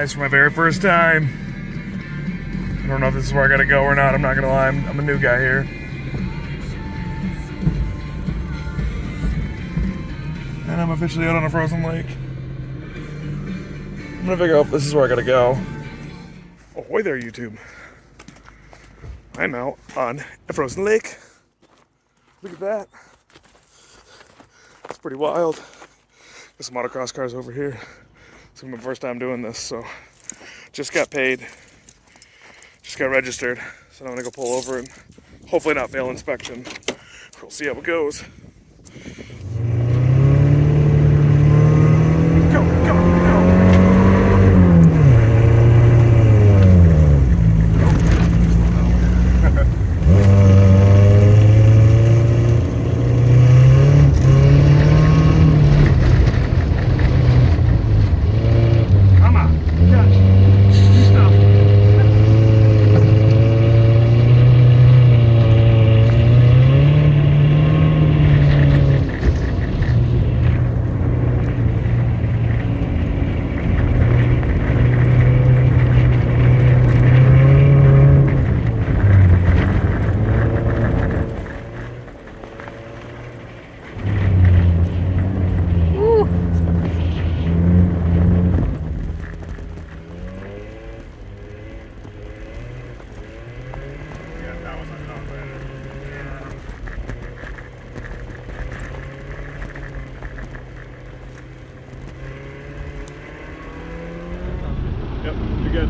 nice for my very first time. I don't know if this is where I gotta go or not. I'm not gonna lie, I'm a new guy here. And I'm officially out on a frozen lake. I'm gonna figure out if this is where I gotta go. Ahoy there, YouTube. I'm out on a frozen lake. Look at that. It's pretty wild. There's some autocross cars over here. It's my first time doing this, so just got paid. Just got registered. So I'm gonna go pull over and hopefully not fail inspection. We'll see how it goes. Yep, you're good.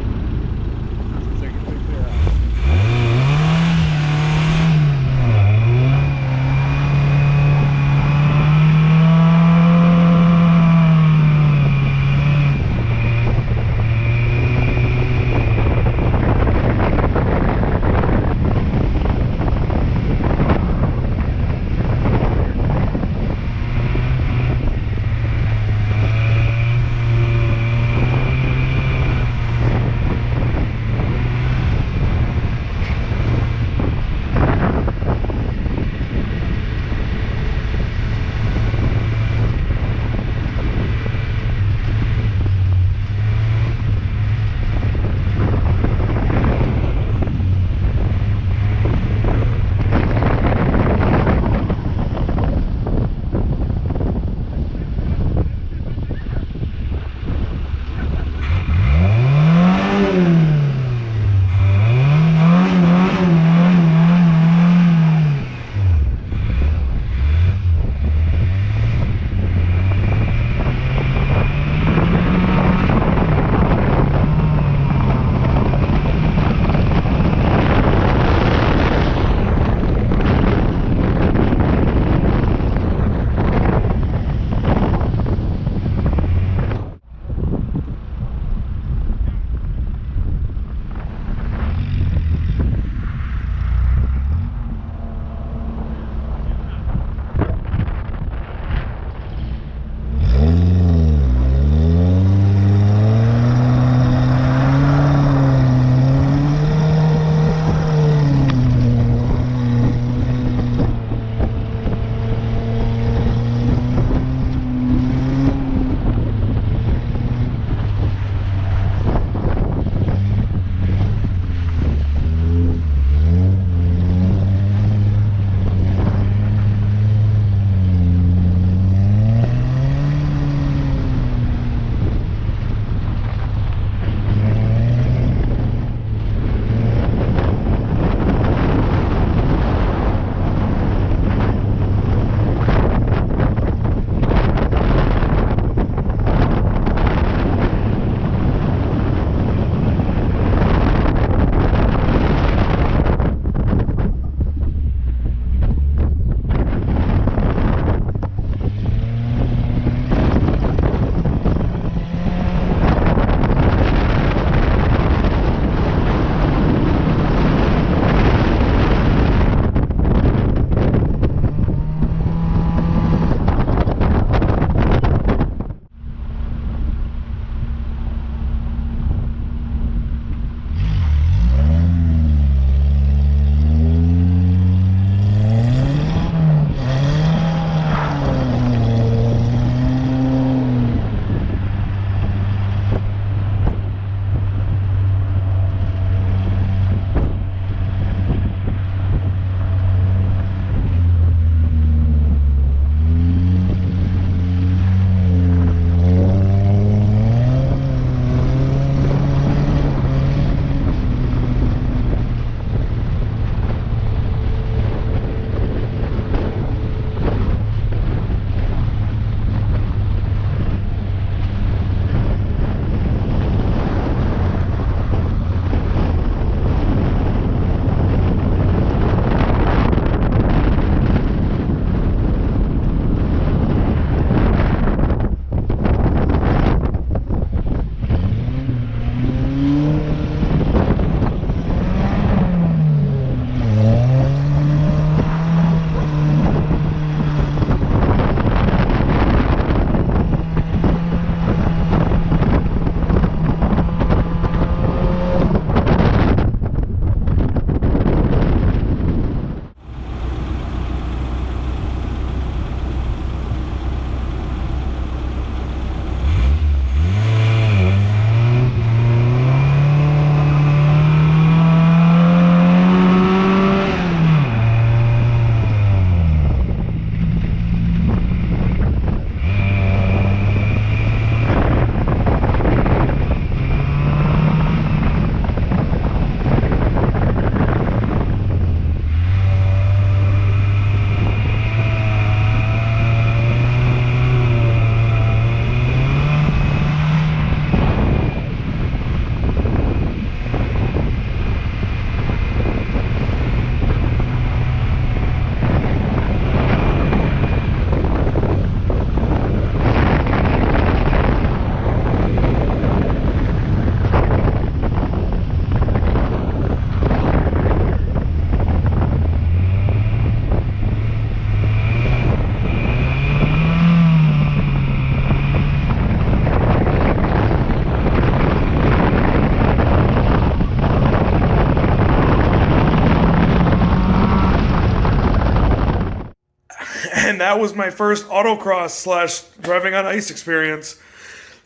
that was my first autocross slash driving on ice experience.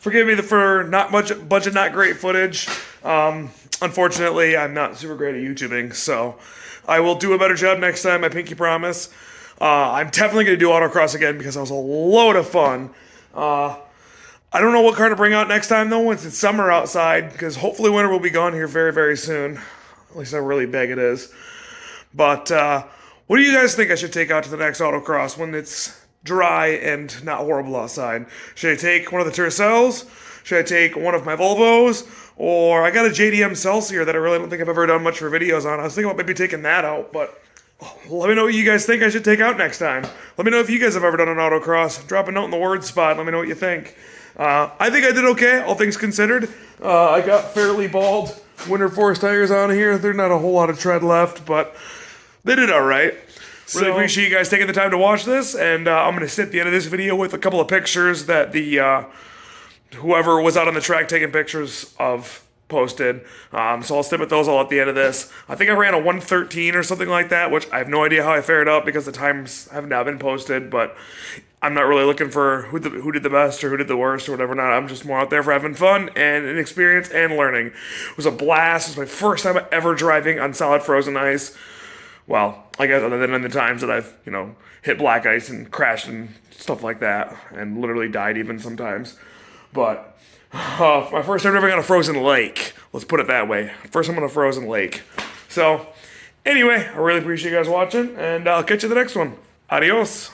Forgive me for not much, bunch of not great footage. Unfortunately, I'm not super great at YouTubing, so I will do a better job next time, I pinky promise. I'm definitely going to do autocross again because that was a load of fun. I don't know what car to bring out next time, though, once it's summer outside, because hopefully winter will be gone here very, very soon. At least I really beg it is. But what do you guys think I should take out to the next autocross when it's dry and not horrible outside? Should I take one of the tercels? Should I take one of my Volvos? Or I got a JDM Celsior that I really don't think I've ever done much for videos on. I was thinking about maybe taking that out, but let me know what you guys think I should take out next time. Let me know if you guys have ever done an autocross. Drop a note in the word spot. Let me know what you think. I think I did okay, all things considered. I got fairly bald Winter Force tires on here. There's not a whole lot of tread left, but they did all right. Really appreciate you guys taking the time to watch this, and I'm going to sit at the end of this video with a couple of pictures that the whoever was out on the track taking pictures of posted. So I'll sit with those all at the end of this. I think I ran a 1:13 or something like that, which I have no idea how I fared up because the times have now been posted, but I'm not really looking for who did the best or who did the worst or whatever not. I'm just more out there for having fun and an experience and learning. It was a blast. It was my first time ever driving on solid frozen ice. Well, I guess other than in the times that I've, hit black ice and crashed and stuff like that and literally died even sometimes. But my first time driving on a frozen lake. Let's put it that way. First time on a frozen lake. So, anyway, I really appreciate you guys watching, and I'll catch you in the next one. Adios.